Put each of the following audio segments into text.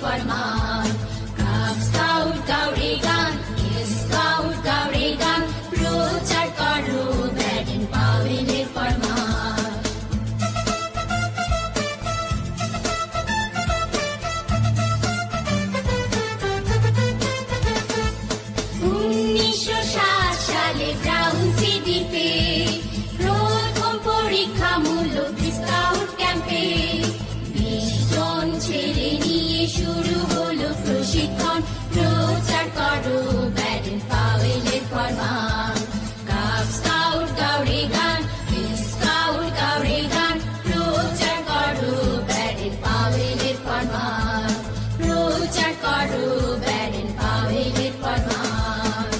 ফরমান। Cub scout গাউড়ে গান, scout গাউড়ে গান, প্রচার করো ব্যাডেন পাওয়েলের ফরমান। 1907 সালে ব্রাউন সিটিতে প্রথম পরীক্ষামূলক স্কাউট ক্যাম্পে 20 জন ছেলে নিয়ে শুরু হলো প্রশিক্ষণ। প্রচার করো ব্যাডেন পাওয়েলের ফরমান। কাব স্কাউট গাউড়ে গান, স্কাউট গাউড়ে গান, প্রচার করো ব্যাডেন পাওয়েলের ফরমান। প্রচার করো ব্যাডেন পাওয়েলের ফরমান।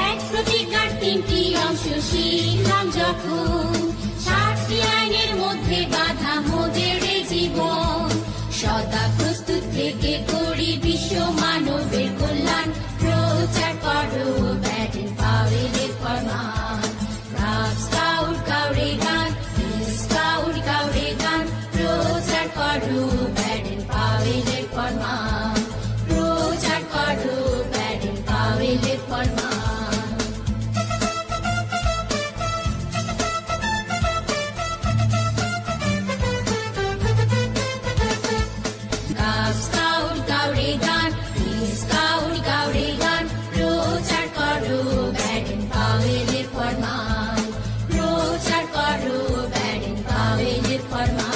এক প্রতিজ্ঞার 3টি অংশ শিখলাম যখন, 7টি আইনের মধ্যে বাঁধা মোদের জীবন। সদা প্রস্তুত থেকে করি বিশ্ব মানবের কল্যাণ। প্রচার করো ব্যাডেন পাওয়েলের ফরমান। কাব স্কাউট গাউড়ে গান, স্কাউট গাউড়ে গান, প্রচার করো ব্যাডেন পাওয়েলের ফরমান। প্রচার করো ব্যাডেন পাওয়েলের ফরমান। কাব স্কাউট গাউড়ে গান, স্কাউট গাউড়ে গান, প্রচার করো ব্যাডেন পাওয়েলের ফরমান। প্রচার করো ব্যাডেন পাওয়েলের ফরমান।